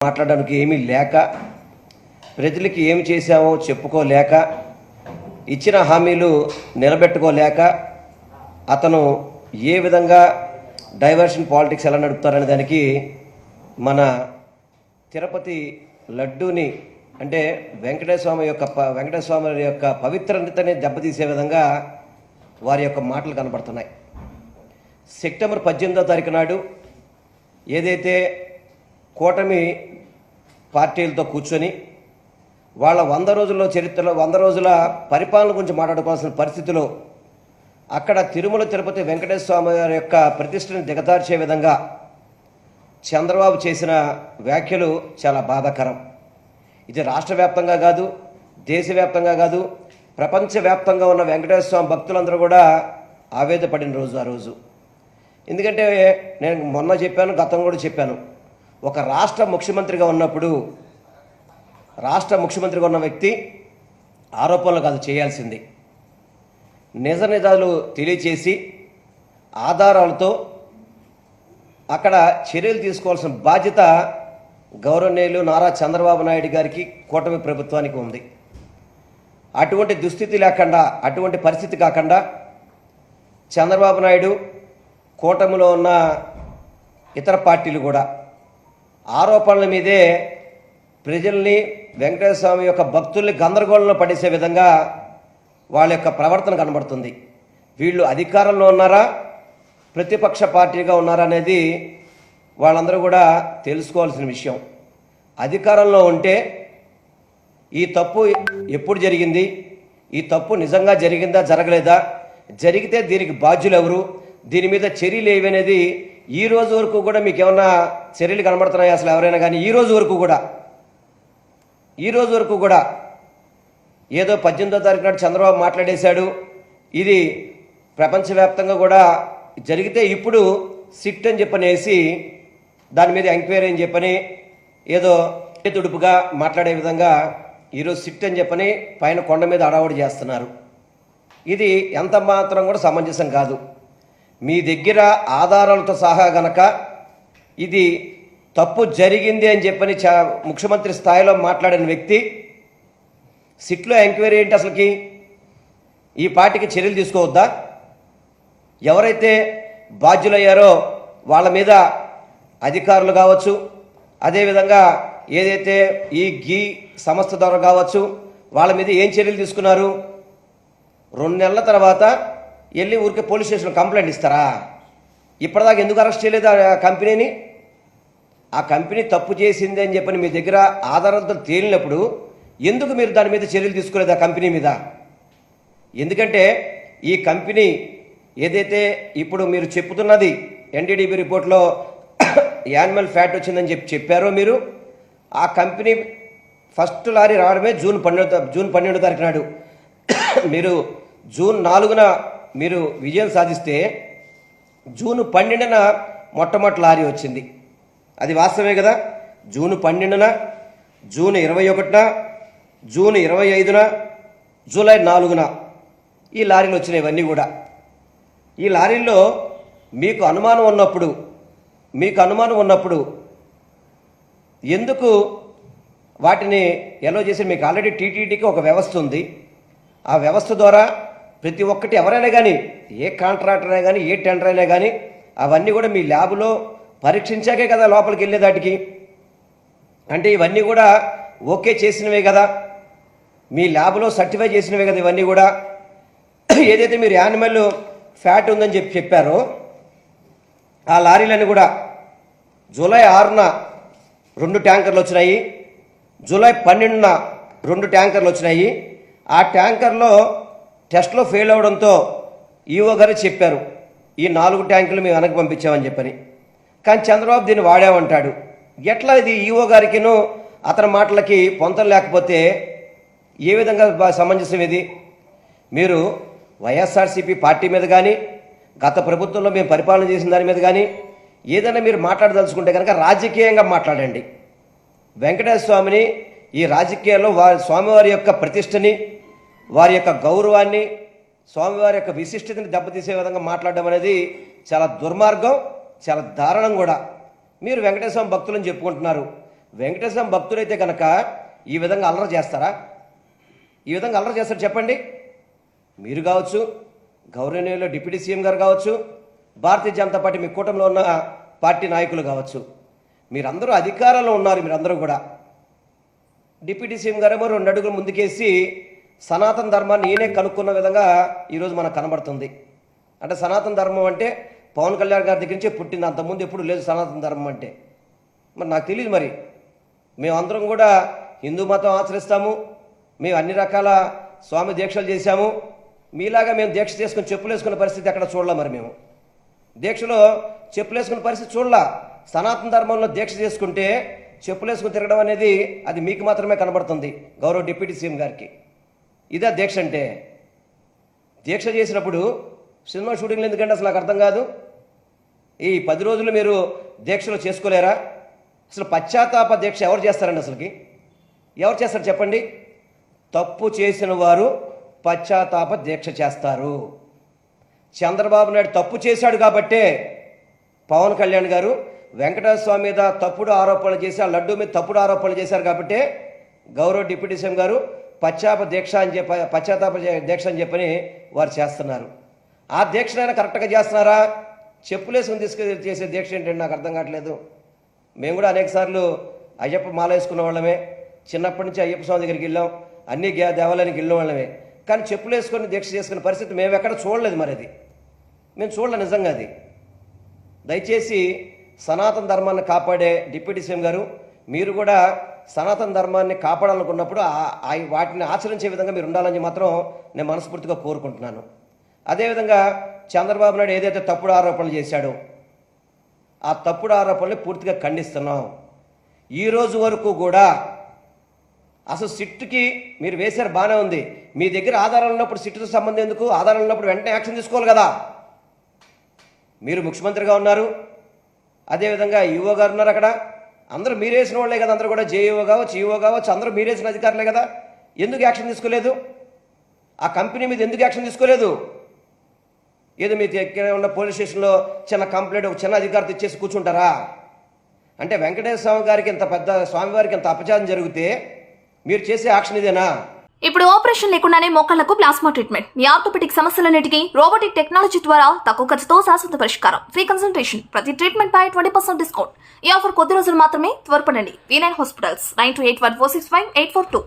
మాట్లాడడానికి ఏమీ లేక, ప్రజలకి ఏమి చేశామో చెప్పుకోలేక, ఇచ్చిన హామీలు నిలబెట్టుకోలేక అతను ఏ విధంగా డైవర్షన్ పాలిటిక్స్ ఎలా నడుపుతారనే దానికి మన తిరుపతి లడ్డూని అంటే వెంకటేశ్వర స్వామి యొక్క పవిత్రతని దెబ్బతీసే విధంగా వారి యొక్క మాటలు కనబడుతున్నాయి. సెప్టెంబర్ 18వ తారీఖు నాడు ఏదైతే కూటమి పార్టీలతో కూర్చొని వాళ్ళ 100 రోజుల్లో చరిత్రలో 100 రోజుల పరిపాలన గురించి మాట్లాడుకోవాల్సిన పరిస్థితిలో అక్కడ తిరుమల తిరుపతి వెంకటేశ్వర స్వామి వారి యొక్క ప్రతిష్టని దిగజార్చే విధంగా చంద్రబాబు చేసిన వ్యాఖ్యలు చాలా బాధాకరం. ఇది రాష్ట్ర వ్యాప్తంగా కాదు, దేశవ్యాప్తంగా కాదు, ప్రపంచవ్యాప్తంగా ఉన్న వెంకటేశ్వర స్వామి భక్తులందరూ కూడా ఆవేదపడిన రోజు ఆ రోజు. ఎందుకంటే నేను మొన్న చెప్పాను, గతం కూడా చెప్పాను, ఒక రాష్ట్ర ముఖ్యమంత్రిగా ఉన్న వ్యక్తి ఆరోపణలు కాదు చేయాల్సింది, నిజ నిజాలు తెలియచేసి ఆధారాలతో అక్కడ చర్యలు తీసుకోవాల్సిన బాధ్యత గౌరవనీయులు నారా చంద్రబాబు నాయుడు గారికి, కూటమి ప్రభుత్వానికి ఉంది. అటువంటి దుస్థితి లేకుండా, అటువంటి పరిస్థితి కాకుండా చంద్రబాబు నాయుడు, కూటమిలో ఉన్న ఇతర పార్టీలు కూడా ఆరోపణల మీదే ప్రజల్ని, వెంకటేశ్వర స్వామి యొక్క భక్తుల్ని గందరగోళంలో పడేసే విధంగా వాళ్ళ యొక్క ప్రవర్తన కనబడుతుంది. వీళ్ళు అధికారంలో ఉన్నారా, ప్రతిపక్ష పార్టీగా ఉన్నారా అనేది వాళ్ళందరూ కూడా తెలుసుకోవాల్సిన విషయం. అధికారంలో ఉంటే ఈ తప్పు ఎప్పుడు జరిగింది, ఈ తప్పు నిజంగా జరిగిందా జరగలేదా, జరిగితే దీనికి బాధ్యులు ఎవరు, దీని మీద చర్యలు ఏవనేది ఈ రోజు వరకు కూడా మీకు ఏమన్నా చర్యలు కనబడుతున్నాయి అసలు ఎవరైనా కానీ? ఈ రోజు వరకు కూడా ఏదో 18వ తారీఖు నాడు చంద్రబాబు మాట్లాడేశాడు, ఇది ప్రపంచవ్యాప్తంగా కూడా జరిగితే ఇప్పుడు సిట్ అని చెప్పనేసి దాని మీద ఎంక్వైరీ అని చెప్పని ఏదో తుడుపుగా మాట్లాడే విధంగా ఈరోజు సిట్ అని చెప్పని పైన కొండ మీద అడావుడి చేస్తున్నారు. ఇది ఎంత మాత్రం కూడా సమంజసం కాదు. మీ దగ్గర ఆధారాలతో సహా గనక ఇది తప్పు జరిగింది అని చెప్పని ముఖ్యమంత్రి స్థాయిలో మాట్లాడిన వ్యక్తి సిట్లో ఎంక్వైరీ ఏంటి అసలుకి? ఈ పార్టీకి చర్యలు తీసుకోవద్దా? ఎవరైతే బాధ్యులయ్యారో వాళ్ళ మీద అధికారులు కావచ్చు, అదేవిధంగా ఏదైతే ఈ గీ సంస్థ ద్వారా కావచ్చు, వాళ్ళ మీద ఏం చర్యలు తీసుకున్నారు? 2 నెలల తర్వాత వెళ్ళి ఊరికే పోలీస్ స్టేషన్లో కంప్లైంట్ ఇస్తారా? ఇప్పటిదాకా ఎందుకు అరెస్ట్ చేయలేదు ఆ కంపెనీని? ఆ కంపెనీ తప్పు చేసింది అని చెప్పని మీ దగ్గర ఆధారాలతో తేలినప్పుడు ఎందుకు మీరు దాని మీద చర్యలు తీసుకోలేదు ఆ కంపెనీ మీద? ఎందుకంటే ఈ కంపెనీ ఏదైతే ఇప్పుడు మీరు చెప్పుతున్నది ఎన్డీడీబీ రిపోర్ట్లో యానిమల్ ఫ్యాట్ వచ్చిందని చెప్పారో మీరు, ఆ కంపెనీ ఫస్ట్ లారీ రావడమే జూన్ 12వ తారీఖు నాడు. మీరు జూన్ 4న మీరు విజయం సాధిస్తే జూన్ 12న మొట్టమొదటి లారీ వచ్చింది. అది వాస్తవమే కదా? జూన్ 12న, జూన్ 21న, జూన్ 25న, జూలై 4న ఈ లారీలు వచ్చినాయి. ఇవన్నీ కూడా ఈ లారీల్లో మీకు అనుమానం ఉన్నప్పుడు ఎందుకు వాటిని ఎలా చేసి? మీకు ఆల్రెడీ టీటీడీకి ఒక వ్యవస్థ ఉంది. ఆ వ్యవస్థ ద్వారా ప్రతి ఒక్కటి ఎవరైనా కానీ, ఏ కాంట్రాక్టర్ అయినా కానీ, ఏ టెండర్ అయినా కానీ అవన్నీ కూడా మీ ల్యాబ్లో పరీక్షించాకే కదా లోపలికి వెళ్ళేదాటికి. అంటే ఇవన్నీ కూడా ఓకే చేసినవే కదా, మీ ల్యాబ్లో సర్టిఫై చేసినవే కదా ఇవన్నీ కూడా. ఏదైతే మీరు యానిమల్ ఫ్యాట్ ఉందని చెప్పారో ఆ లారీలన్నీ కూడా జూలై 6న 2 ట్యాంకర్లు వచ్చినాయి, జూలై 12న 2 ట్యాంకర్లు వచ్చినాయి. ఆ ట్యాంకర్లో టెస్ట్లో ఫెయిల్ అవడంతో ఈఓ గారు చెప్పారు, ఈ 4 ట్యాంకులు మేము వెనక్కి పంపించామని చెప్పని. కానీ చంద్రబాబు దీన్ని వాడామంటాడు. ఎట్లా ఇది? ఈఓ గారికిను అతని మాటలకి పొంతం లేకపోతే ఏ విధంగా సమంజసం ఇది? మీరు వైఎస్ఆర్సీపీ పార్టీ మీద కానీ, గత ప్రభుత్వంలో మేము పరిపాలన చేసిన దాని మీద కానీ ఏదైనా మీరు మాట్లాడదలుచుకుంటే కనుక రాజకీయంగా మాట్లాడండి. వెంకటేశ్వర స్వామిని ఈ రాజకీయాల్లో స్వామివారి యొక్క ప్రతిష్టని, వారి యొక్క గౌరవాన్ని, స్వామివారి యొక్క విశిష్టతని దెబ్బతీసే విధంగా మాట్లాడడం అనేది చాలా దుర్మార్గం, చాలా దారుణం కూడా. మీరు వెంకటేశ్వర భక్తులని చెప్పుకుంటున్నారు, వెంకటేశ్వర స్వామి భక్తులైతే కనుక ఈ విధంగా అల్లరి చేస్తారా? ఈ విధంగా అల్లరి చేస్తారు చెప్పండి? మీరు కావచ్చు, గౌరవనీయులు డిప్యూటీ సీఎం గారు కావచ్చు, భారతీయ జనతా పార్టీ మీ కూటమిలో ఉన్న పార్టీ నాయకులు కావచ్చు, మీరందరూ అధికారంలో ఉన్నారు. మీరందరూ కూడా డిప్యూటీ సీఎం గారేమో 2 అడుగులు ముందుకేసి సనాతన ధర్మాన్ని ఈయనే కనుక్కున్న విధంగా ఈరోజు మనకు కనబడుతుంది. అంటే సనాతన ధర్మం అంటే పవన్ కళ్యాణ్ గారి దగ్గర నుంచే పుట్టింది, అంతకుముందు ఎప్పుడు లేదు సనాతన ధర్మం అంటే. మరి నాకు తెలియదు. మరి మేమందరం కూడా హిందూ మతం ఆచరిస్తాము, మేము అన్ని రకాల స్వామి దీక్షలు చేశాము. మీలాగా మేము దీక్ష చేసుకుని చెప్పులు వేసుకున్న పరిస్థితి ఎక్కడ చూడలే. మరి మేము దీక్షలో చెప్పులు వేసుకున్న పరిస్థితి చూడలా. సనాతన ధర్మంలో దీక్ష చేసుకుంటే చెప్పులు వేసుకుని తిరగడం అనేది అది మీకు మాత్రమే కనబడుతుంది, గౌరవ డిప్యూటీ సీఎం గారికి. ఇదే దీక్ష అంటే? దీక్ష చేసినప్పుడు సినిమా షూటింగ్లు ఎందుకంటే అసలు నాకు అర్థం కాదు. ఈ 10 రోజులు మీరు దీక్షలు చేసుకోలేరా? అసలు పశ్చాత్తాప దీక్ష ఎవరు చేస్తారండి? అసలుకి ఎవరు చేస్తారు చెప్పండి? తప్పు చేసిన వారు పశ్చాత్తాప దీక్ష చేస్తారు. చంద్రబాబు నాయుడు తప్పు చేశాడు కాబట్టే పవన్ కళ్యాణ్ గారు వెంకటేశ్వర స్వామి మీద తప్పుడు ఆరోపణలు చేసి, ఆ లడ్డూ మీద తప్పుడు ఆరోపణలు చేశారు కాబట్టే గౌరవ డిప్యూటీ సీఎం గారు పశ్చాత్తాప దీక్ష అని చెప్పని వారు చేస్తున్నారు. ఆ దీక్షనైనా కరెక్ట్గా చేస్తున్నారా? చెప్పులేసుకుని చేసే దీక్ష ఏంటంటే నాకు అర్థం కావట్లేదు. మేము కూడా అనేక సార్లు అయ్యప్ప మాల వేసుకున్న వాళ్ళమే, చిన్నప్పటి నుంచి అయ్యప్ప స్వామి దగ్గరికి వెళ్ళాం, అన్ని దేవాలయానికి వెళ్ళిన వాళ్ళమే. కానీ చెప్పులు వేసుకొని దీక్ష చేసుకునే పరిస్థితి మేము ఎక్కడ చూడలేదు. మరి అది మేము చూడలేదు నిజంగా. అది దయచేసి సనాతన ధర్మాన్ని కాపాడే డిప్యూటీ సీఎం గారు, మీరు కూడా సనాతన ధర్మాన్ని కాపాడాలనుకున్నప్పుడు వాటిని ఆచరించే విధంగా మీరు ఉండాలని మాత్రం నేను మనస్ఫూర్తిగా కోరుకుంటున్నాను. అదేవిధంగా చంద్రబాబు నాయుడు ఏదైతే తప్పుడు ఆరోపణలు చేశాడో ఆ తప్పుడు ఆరోపణలు పూర్తిగా ఖండిస్తున్నాం. ఈరోజు వరకు కూడా అసలు సిట్టుకి మీరు వేశారు బాగానే ఉంది, మీ దగ్గర ఆధారాలు ఉన్నప్పుడు సిట్టుతో సంబంధం ఎందుకు? ఆధారాలు ఉన్నప్పుడు వెంటనే యాక్షన్ తీసుకోవాలి కదా. మీరు ముఖ్యమంత్రిగా ఉన్నారు, అదేవిధంగా ఈఓ గారు ఉన్నారు, అక్కడ అందరూ మీరేసిన వాళ్ళే కదా, అందరూ కూడా జేఈఓ కావచ్చు, ఈఓ కావచ్చు, అందరూ మీరేసిన అధికారులే కదా. ఎందుకు యాక్షన్ తీసుకోలేదు? ఆ కంపెనీ మీద ఎందుకు యాక్షన్ తీసుకోలేదు? ఏదో మీ దగ్గర ఉన్న పోలీస్ స్టేషన్లో చిన్న కంప్లైంట్ ఒక చిన్న అధికారితో ఇచ్చేసి కూర్చుంటారా? అంటే వెంకటేశ్వర స్వామి గారికి ఇంత పెద్ద స్వామివారికి ఇంత అపచారం జరిగితే మీరు చేసే యాక్షన్ ఇదేనా? ఇప్పుడు ఆపరేషన్ లేకుండానే మోకాళ్లకు ప్లాస్మా ట్రీట్మెంట్, మీ ఆర్థోపెటిక్ సమస్యలన్నిటికీ రోబోటిక్ టెక్నాలజీ ద్వారా తక్కువ ఖర్చుతో శాశ్వత పరిష్కారం, ఫ్రీ కన్సల్టేషన్, ప్రతి ట్రీట్మెంట్ పై 20% డిస్కౌంట్. ఈ ఆఫర్ కొద్ది రోజులు మాత్రమే. త్వరపడండి. V9 hospitals 9281465842.